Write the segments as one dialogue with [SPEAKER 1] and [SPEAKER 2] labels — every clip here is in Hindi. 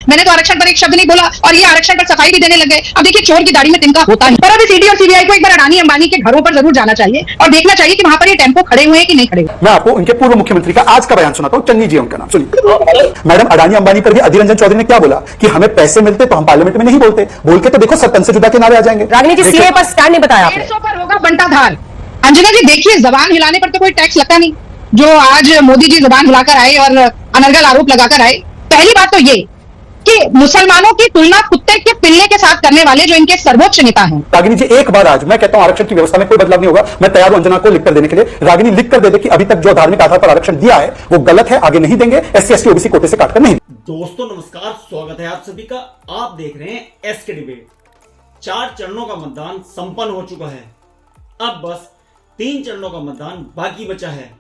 [SPEAKER 1] मैंने तो आरक्षण पर एक शब्द नहीं बोला और ये आरक्षण पर सफाई भी देने लग गए। अब देखिए चोर की दाढ़ी में तिनका होता है। पर अभी सीडी और सीबीआई को एक बार अडानी अंबानी के घरों पर जरूर जाना चाहिए और देखना चाहिए कि वहां पर ये टेम्पो खड़े हुए हैं कि नहीं खड़े हुए।
[SPEAKER 2] मैं आपको उनके पूर्व मुख्यमंत्री का आज का बयान सुनाता हूँ। चन्नी जी उनका नाम सुनिए। मैडम अडानी अंबानी पर भी अधीर रंजन चौधरी ने क्या बोला कि हमें पैसे मिलते तो हम पार्लियामेंट में नहीं बोलते, बोल के तो देखो सब तन से जुदा के नारे आ जाएंगे।
[SPEAKER 3] रागिनी जी सीए पर स्टैंड नहीं बताया आपने।
[SPEAKER 1] 150 पर होगा बंटाधार। अंजना जी देखिए जबान हिलाने पर तो कोई टैक्स लगता नहीं, जो आज मोदी जी जबान हिलाकर आए और अनर्गल आरोप लगाकर आए। पहली बात तो ये कि मुसलमानों की तुलना कुत्ते के पिल्ले के साथ करने वाले जो इनके सर्वोच्च नेता हैं।
[SPEAKER 2] रागिनी जी एक बार आज मैं कहता हूं आरक्षण की व्यवस्था में कोई बदलाव नहीं होगा। मैं तैयार हूं अंजना को लिख कर देने के लिए। रागिनी लिख कर दे कि अभी तक जो धार्मिक आधार पर आरक्षण दिया है वो गलत है, आगे नहीं देंगे। SC ST OBC कोटे से काटकर नहीं।
[SPEAKER 4] दोस्तों नमस्कार, स्वागत है आप सभी का। आप देख रहे हैं SK डिबेट। 4 चरणों का मतदान संपन्न हो चुका है। अब बस 3 चरणों का मतदान बाकी बचा है।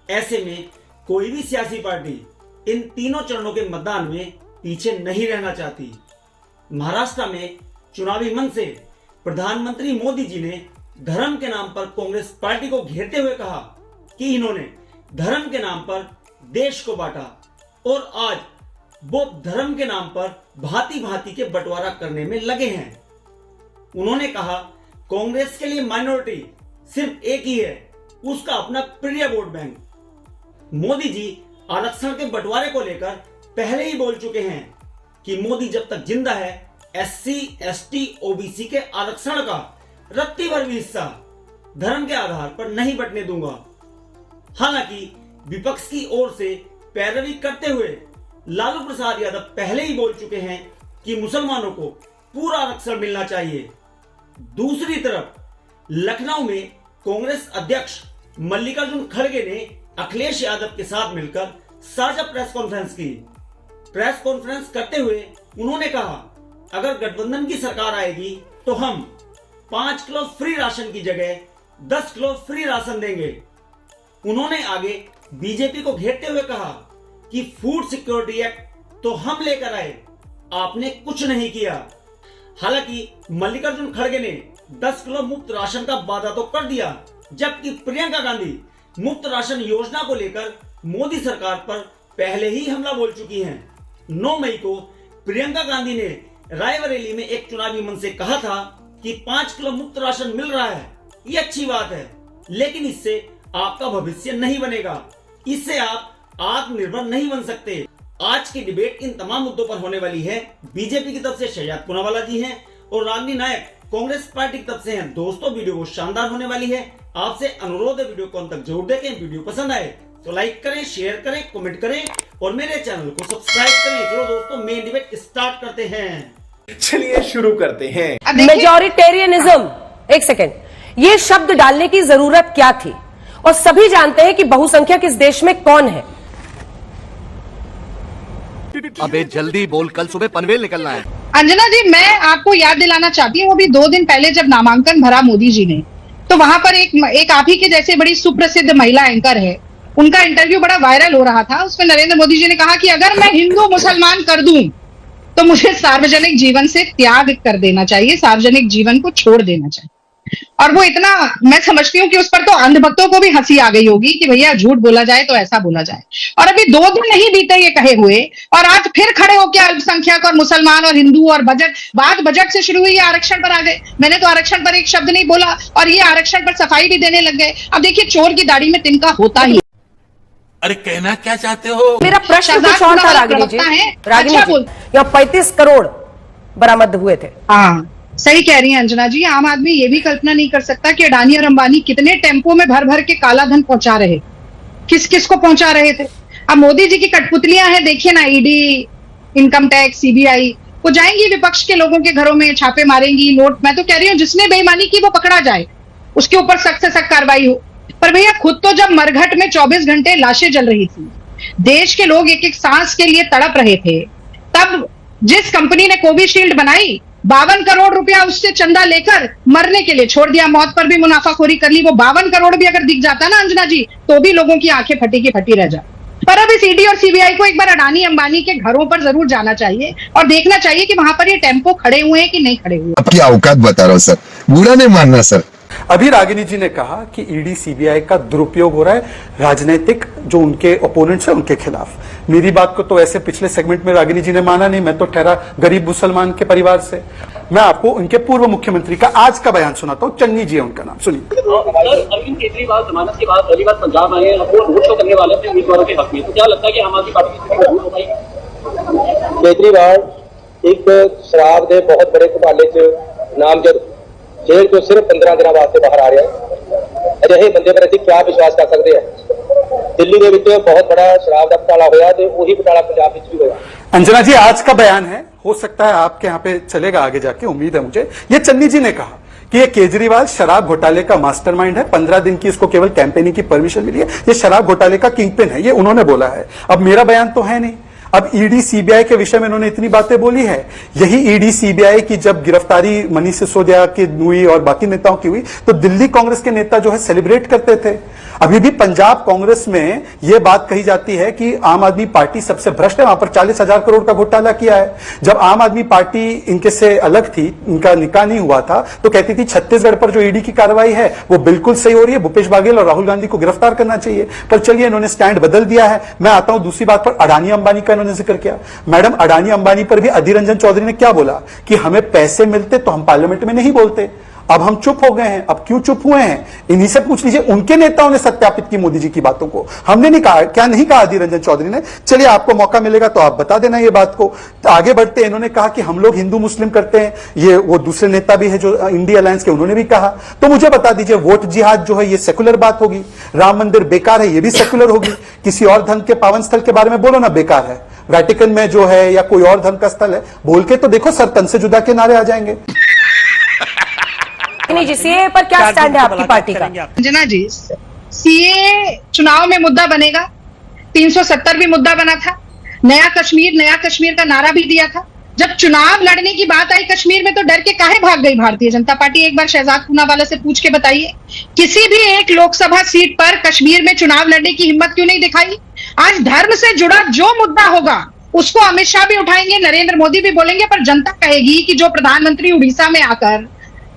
[SPEAKER 4] ऐसे में कोई भी सियासी पार्टी इन तीनों चरणों के मतदान में पीछे नहीं रहना चाहती। महाराष्ट्र में चुनावी मंच से प्रधानमंत्री मोदी जी ने धर्म के नाम पर कांग्रेस पार्टी को घेरते हुए कहा कि इन्होंने धर्म के नाम पर देश को बांटा और आज वो धर्म के नाम पर भांति भांति के बंटवारा करने में लगे हैं। उन्होंने कहा कांग्रेस के लिए माइनॉरिटी सिर्फ एक ही है, उसका अपना प्रिय वोट बैंक। मोदी जी आरक्षण के बंटवारे को लेकर पहले ही बोल चुके हैं कि मोदी जब तक जिंदा है SC ST OBC के आरक्षण का रत्ती भर भी हिस्सा धर्म के आधार पर नहीं बंटने दूंगा। हालांकि विपक्ष की ओर से पैरवी करते हुए लालू प्रसाद यादव पहले ही बोल चुके हैं कि मुसलमानों को पूरा आरक्षण मिलना चाहिए। दूसरी तरफ लखनऊ में कांग्रेस अध्यक्ष मल्लिकार्जुन खड़गे ने अखिलेश यादव के साथ मिलकर साझा प्रेस कॉन्फ्रेंस की। प्रेस कॉन्फ्रेंस करते हुए उन्होंने कहा अगर गठबंधन की सरकार आएगी तो हम 5 किलो फ्री राशन की जगह 10 किलो फ्री राशन देंगे। उन्होंने आगे बीजेपी को घेरते हुए कहा कि फूड सिक्योरिटी एक्ट तो हम लेकर आए, आपने कुछ नहीं किया। हालांकि मल्लिकार्जुन खड़गे ने 10 किलो मुफ्त राशन का वादा तो कर दिया, जबकि प्रियंका गांधी मुफ्त राशन योजना को लेकर मोदी सरकार पर पहले ही हमला बोल चुकी हैं। 9 मई को प्रियंका गांधी ने रायबरेली में एक चुनावी मंच से कहा था कि 5 किलो मुफ्त राशन मिल रहा है, ये अच्छी बात है, लेकिन इससे आपका भविष्य नहीं बनेगा, इससे आप आत्मनिर्भर नहीं बन सकते। आज की डिबेट इन तमाम मुद्दों पर होने वाली है। बीजेपी की तरफ से शहजाद पूनावाला जी हैं और रागिनी नायक कांग्रेस पार्टी की तरफ से हैं। दोस्तों वीडियो बहुत शानदार होने वाली है। आपसे अनुरोध है वीडियो को अंत तक जरूर देखें। वीडियो पसंद आए तो लाइक करें, शेयर करें, कमेंट करें और मेरे चैनल को सब्सक्राइब करें। चलो दोस्तों मेन डिबेट स्टार्ट करते हैं।
[SPEAKER 5] चलिए शुरू करते हैं।
[SPEAKER 3] मेजॉरिटेरियनिज्म, एक सेकेंड, ये शब्द डालने की जरूरत क्या थी? और सभी जानते हैं कि बहुसंख्यक इस देश में कौन है।
[SPEAKER 6] अबे जल्दी बोल, कल सुबह पनवेल निकलना है।
[SPEAKER 1] अंजना जी मैं आपको याद दिलाना चाहती हूँ, वो भी 2 दिन पहले जब नामांकन भरा मोदी जी ने, तो वहां पर एक आप ही के जैसे बड़ी सुप्रसिद्ध महिला एंकर है, उनका इंटरव्यू बड़ा वायरल हो रहा था। उसमें नरेंद्र मोदी जी ने कहा कि अगर मैं हिंदू मुसलमान कर दूं तो मुझे सार्वजनिक जीवन से त्याग कर देना चाहिए, सार्वजनिक जीवन को छोड़ देना चाहिए। और वो इतना, मैं समझती हूँ कि उस पर तो अंधभक्तों को भी हंसी आ गई होगी कि भैया झूठ बोला जाए तो ऐसा बोला जाए। और अभी 2 दिन नहीं बीते ये कहे हुए और आज फिर खड़े होकर अल्पसंख्यक और मुसलमान और हिंदू और बजट से शुरू हुई आरक्षण पर आ गए। मैंने तो आरक्षण पर एक शब्द नहीं बोला और ये आरक्षण पर सफाई भी देने लग गए। अब देखिए चोर की दाढ़ी में तिनका होता ही।
[SPEAKER 6] अरे कहना क्या चाहते हो?
[SPEAKER 3] मेरा प्रश्न कुछ और था रागिनी जी। रागिनी जी, यहाँ 35 करोड़ बरामद हुए थे।
[SPEAKER 1] हाँ सही कह रही है अंजना जी। आम आदमी ये भी कल्पना नहीं कर सकता कि अडानी और अंबानी कितने टेम्पो में भर भर के काला धन पहुंचा रहे, किस किस को पहुंचा रहे थे। अब मोदी जी की कठपुतलियां हैं, देखिए ना, ईडी, इनकम टैक्स, CBI, वो जाएंगी विपक्ष के लोगों के घरों में, छापे मारेंगी, नोट। मैं तो कह रही हूँ जिसने बेईमानी की वो पकड़ा जाए, उसके ऊपर सख्त से सख्त कार्रवाई हो। पर भैया खुद तो जब मरघट में 24 घंटे लाशें जल रही थी, देश के लोग एक एक सांस के लिए तड़प रहे थे, तब जिस कंपनी ने कोविशील्ड बनाई 52 करोड़ रुपया उससे चंदा लेकर मरने के लिए छोड़ दिया, मौत पर भी मुनाफाखोरी कर ली। वो 52 करोड़ भी अगर दिख जाता ना अंजना जी तो भी लोगों की आंखें फटी की फटी रह जाती। पर अभी सीडी और CBI को एक बार अडानी अंबानी के घरों पर जरूर जाना चाहिए और देखना चाहिए कि वहां पर ये टेम्पो खड़े हुए हैं कि नहीं खड़े हुए।
[SPEAKER 7] आपकी औकात बता रहा हूँ सर, बुरा नहीं मानना सर।
[SPEAKER 2] अभी रागिनी जी ने कहा कि ईडी सीबीआई का दुरुपयोग हो रहा है राजनीतिक जो उनके ओपोनेंट्स हैं उनके खिलाफ। मेरी बात को तो ऐसे पिछले सेगमेंट में रागिनी जी ने माना नहीं, मैं तो ठहरा गरीब मुसलमान के परिवार से। मैं आपको उनके पूर्व मुख्यमंत्री का आज का बयान सुनाता हूं, चन्नी जी है उनका नाम, सुनिए।
[SPEAKER 7] अरविंद केजरीवाल जमानत के बाद पहली बार पंजाब आए हैं, अब वो रोड शो करने वाले थे उम्मीदवारों के हक में, तो क्या लगता है कि आम आदमी पार्टी की स्थिति हो पाएगी?
[SPEAKER 8] केजरीवाल एक शराब के बहुत बड़े घोटाले च नामजद जेल तो सिर्फ 15 दिन वास्ते बाहर आ रहा है। अजिहे बंदे पर असीं क्या विश्वास कर सकते हैं? दिल्ली के विच बहुत बड़ा शराब का घोटाला होया ते उही घोटाला पंजाब विच भी होया।
[SPEAKER 2] अंजना जी आज का बयान है, हो सकता है आपके यहाँ पे चलेगा आगे जाके, उम्मीद है मुझे। ये चन्नी जी ने कहा कि ये केजरीवाल शराब घोटाले का मास्टरमाइंड है, 15 दिन की इसको केवल कैंपेनिंग की परमिशन मिली है, ये शराब घोटाले का किंगपिन है, ये उन्होंने बोला है। अब मेरा बयान तो है नहीं। अब ईडी सीबीआई के विषय में इन्होंने इतनी बातें बोली है, यही ईडी सीबीआई की जब गिरफ्तारी मनीष सिसोदिया की हुई और बाकी नेताओं की हुई तो दिल्ली कांग्रेस के नेता जो है सेलिब्रेट करते थे। अभी भी पंजाब कांग्रेस में यह बात कही जाती है कि आम आदमी पार्टी सबसे भ्रष्ट है, वहां पर 40,000 करोड़ का घोटाला किया है। जब आम आदमी पार्टी इनके से अलग थी, इनका निकाह नहीं हुआ था, तो कहती थी छत्तीसगढ़ पर जो ईडी की कार्रवाई है वो बिल्कुल सही हो रही है, भूपेश बघेल और राहुल गांधी को गिरफ्तार करना चाहिए। पर चलिए इन्होंने स्टैंड बदल दिया है। मैं आता हूं दूसरी बात पर, अडानी अंबानी का इन्होंने जिक्र किया। मैडम अडानी अंबानी पर भी अधीर रंजन चौधरी ने क्या बोला कि हमें पैसे मिलते तो हम पार्लियामेंट में नहीं बोलते, अब हम चुप हो गए हैं। अब क्यों चुप हुए हैं? इन्हीं से पूछ लीजिए, उनके नेताओं ने सत्यापित की मोदी जी की बातों को, हमने नहीं कहा। क्या नहीं कहा अधीर रंजन चौधरी ने? चलिए आपको मौका मिलेगा तो आप बता देना ये बात को। आगे बढ़ते इन्होंने कहा कि हम लोग हिंदू मुस्लिम करते हैं, ये वो दूसरे नेता भी है जो इंडिया अलायंस के, उन्होंने भी कहा। तो मुझे बता दीजिए वोट जिहाद जो है ये सेकुलर बात होगी, राम मंदिर बेकार है ये भी सेकुलर होगी, किसी और धर्म के पावन स्थल के बारे में बोलो ना बेकार है, वेटिकन में जो है या कोई और धर्म का स्थल है बोल के तो देखो, सर तन से जुदा के नारे आ जाएंगे।
[SPEAKER 3] नहीं जी, सीए पर क्या स्टैंड है आपकी पार्टी का?
[SPEAKER 1] अंजना जी, सीए चुनाव में मुद्दा बनेगा, 370 भी मुद्दा बना था, नया कश्मीर का नारा भी दिया था। जब चुनाव लड़ने की बात आई कश्मीर में तो डर के काहे भाग गई भारतीय जनता पार्टी? एक बार शहजाद पूनावाला से पूछ के बताइए, किसी भी एक लोकसभा सीट पर कश्मीर में चुनाव लड़ने की हिम्मत क्यों नहीं दिखाई? आज धर्म से जुड़ा जो मुद्दा होगा उसको अमित शाह भी उठाएंगे, नरेंद्र मोदी भी बोलेंगे, पर जनता कहेगी कि जो प्रधानमंत्री उड़ीसा में आकर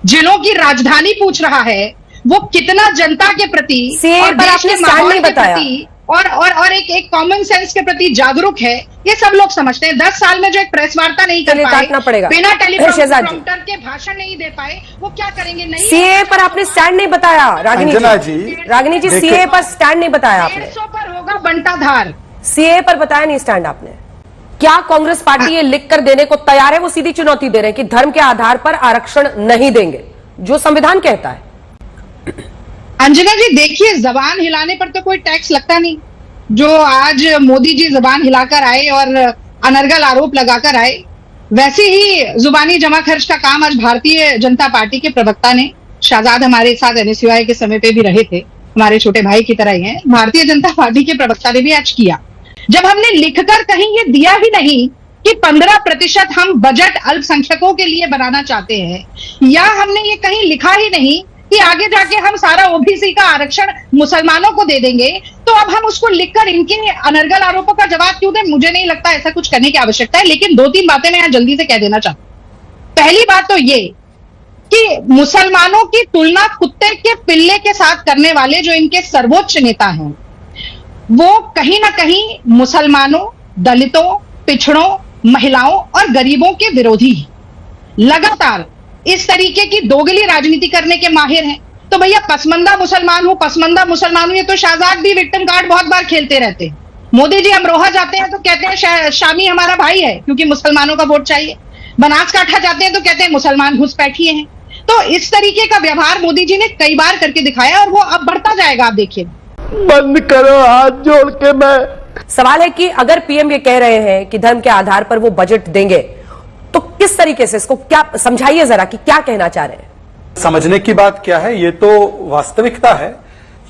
[SPEAKER 1] जिलों की राजधानी पूछ रहा है वो कितना जनता के प्रति और देश के माहौल के प्रति और एक कॉमन सेंस के प्रति जागरूक है, ये सब लोग समझते हैं। 10 साल में जो एक प्रेस वार्ता नहीं कर पाए, बिना टेलीप्रॉम्प्टर के भाषण नहीं दे पाए, वो क्या करेंगे? नहीं,
[SPEAKER 3] सीए पर आपने स्टैंड नहीं बताया रागिनी जी, सीए पर स्टैंड नहीं बताया आपने।
[SPEAKER 1] 150 पर होगा बंटाधार,
[SPEAKER 3] सीए पर बताया नहीं स्टैंड आपने। क्या कांग्रेस पार्टी ये लिख कर देने को तैयार है? वो सीधी चुनौती दे रहे हैं कि धर्म के आधार पर आरक्षण नहीं देंगे, जो संविधान कहता है।
[SPEAKER 1] अंजना जी देखिए, जबान हिलाने पर तो कोई टैक्स लगता नहीं। जो आज मोदी जी जबान हिलाकर आए और अनर्गल आरोप लगाकर आए, वैसे ही जुबानी जमा खर्च का काम आज भारतीय जनता पार्टी के प्रवक्ता ने, शहजाद हमारे साथ एनएसयूआई के समय पे भी रहे थे, हमारे छोटे भाई की तरह ही हैं, भारतीय जनता पार्टी के प्रवक्ता ने भी आज किया। जब हमने लिखकर कहीं ये दिया ही नहीं कि 15% हम बजट अल्पसंख्यकों के लिए बनाना चाहते हैं, या हमने ये कहीं लिखा ही नहीं कि आगे जाके हम सारा ओबीसी का आरक्षण मुसलमानों को दे देंगे, तो अब हम उसको लिखकर इनके अनर्गल आरोपों का जवाब क्यों दें? मुझे नहीं लगता ऐसा कुछ करने की आवश्यकता है। लेकिन 2-3 बातें मैं यहां जल्दी से कह देना चाहता हूं। पहली बात तो ये कि मुसलमानों की तुलना कुत्ते के पिल्ले के साथ करने वाले जो इनके सर्वोच्च नेता हैं, वो कहीं ना कहीं मुसलमानों, दलितों, पिछड़ों, महिलाओं और गरीबों के विरोधी हैं। लगातार इस तरीके की दोगली राजनीति करने के माहिर हैं। तो भैया पसमंदा मुसलमान हूं, ये तो शहजाद भी विक्टिम कार्ड बहुत बार खेलते रहते हैं। मोदी जी अमरोहा जाते हैं तो कहते हैं शामी हमारा भाई है क्योंकि मुसलमानों का वोट चाहिए। बनासकांठा जाते हैं तो कहते हैं मुसलमान घुसपैठिए हैं। तो इस तरीके का व्यवहार मोदी जी ने कई बार करके दिखाया और वो अब बढ़ता जाएगा, आप देखिए।
[SPEAKER 8] बंद करो हाथ जोड़ के। मैं
[SPEAKER 3] सवाल है कि अगर पीएम ये कह रहे हैं कि धर्म के आधार पर वो बजट देंगे, तो किस तरीके से इसको क्या समझाइए जरा कि क्या कहना चाह रहे हैं?
[SPEAKER 2] समझने की बात क्या है, ये तो वास्तविकता है।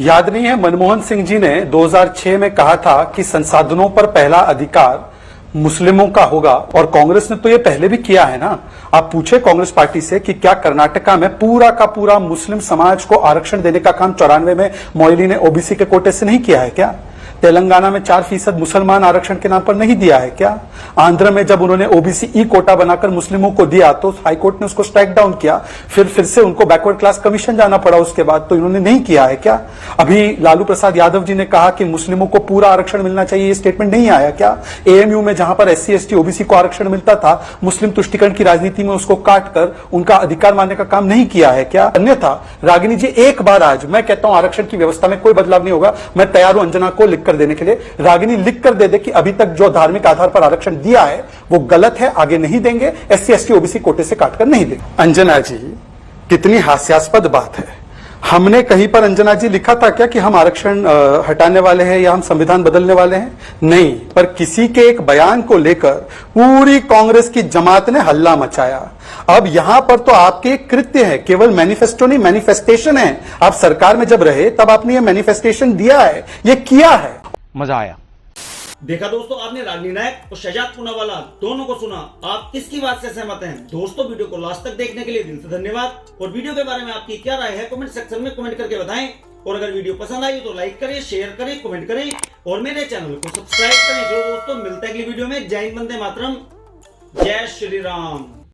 [SPEAKER 2] याद नहीं है मनमोहन सिंह जी ने 2006 में कहा था कि संसाधनों पर पहला अधिकार मुस्लिमों का होगा, और कांग्रेस ने तो ये पहले भी किया है ना। आप पूछे कांग्रेस पार्टी से कि क्या कर्नाटका में पूरा का पूरा मुस्लिम समाज को आरक्षण देने का काम 94 में मोइली ने ओबीसी के कोटे से नहीं किया है क्या? तेलंगाना में 4% मुसलमान आरक्षण के नाम पर नहीं दिया है क्या? आंध्र में जब उन्होंने ओबीसी ई कोटा बनाकर मुस्लिमों को दिया तो हाईकोर्ट ने उसको स्ट्राइक डाउन किया, फिर से उनको बैकवर्ड क्लास कमीशन जाना पड़ा उसके बाद, तो इन्होंने नहीं किया है क्या? अभी लालू प्रसाद यादव जी ने कहा कि मुस्लिमों को पूरा आरक्षण मिलना चाहिए, ये स्टेटमेंट नहीं आया क्या? एएमयू में जहां पर SC ST OBC को आरक्षण मिलता था, मुस्लिम तुष्टिकरण की राजनीति में उसको काटकर उनका अधिकार मानने का काम नहीं किया है क्या? अन्यथा रागिनी जी एक बार आज मैं कहता हूं आरक्षण की व्यवस्था में कोई बदलाव नहीं होगा, मैं तैयार हूं अंजना को लिख कर देने के लिए। रागिनी लिख कर दे कि अभी तक जो धार्मिक आधार पर आरक्षण दिया है वो गलत है, आगे नहीं देंगे, SC ST OBC कोटे से काटकर नहीं देंगे। अंजना जी कितनी हास्यास्पद बात है। हमने कहीं पर अंजना जी लिखा था क्या कि हम आरक्षण हटाने वाले हैं या हम संविधान बदलने वाले हैं? नहीं, पर किसी के एक बयान को लेकर पूरी कांग्रेस की जमात ने हल्ला मचाया। अब यहां पर तो आपके एक कृत्य है, केवल मैनिफेस्टो नहीं मैनिफेस्टेशन है। आप सरकार में जब रहे तब आपने ये मैनिफेस्टेशन दिया है, ये किया है।
[SPEAKER 6] मजा आया।
[SPEAKER 4] देखा दोस्तों, आपने रागिनी नायक और शहजाद पूनावाला दोनों को सुना। आप किसकी बात से सहमत हैं? दोस्तों वीडियो को लास्ट तक देखने के लिए दिल से धन्यवाद। और वीडियो के बारे में आपकी क्या राय है कमेंट सेक्शन में कमेंट करके बताएं। और अगर वीडियो पसंद आई तो लाइक करें, शेयर करें, कमेंट करें और मेरे चैनल को सब्सक्राइब करें। जो दोस्तों मिलते हैं अगली वीडियो में। जय हिंद, वंदे मातरम, जय श्री राम।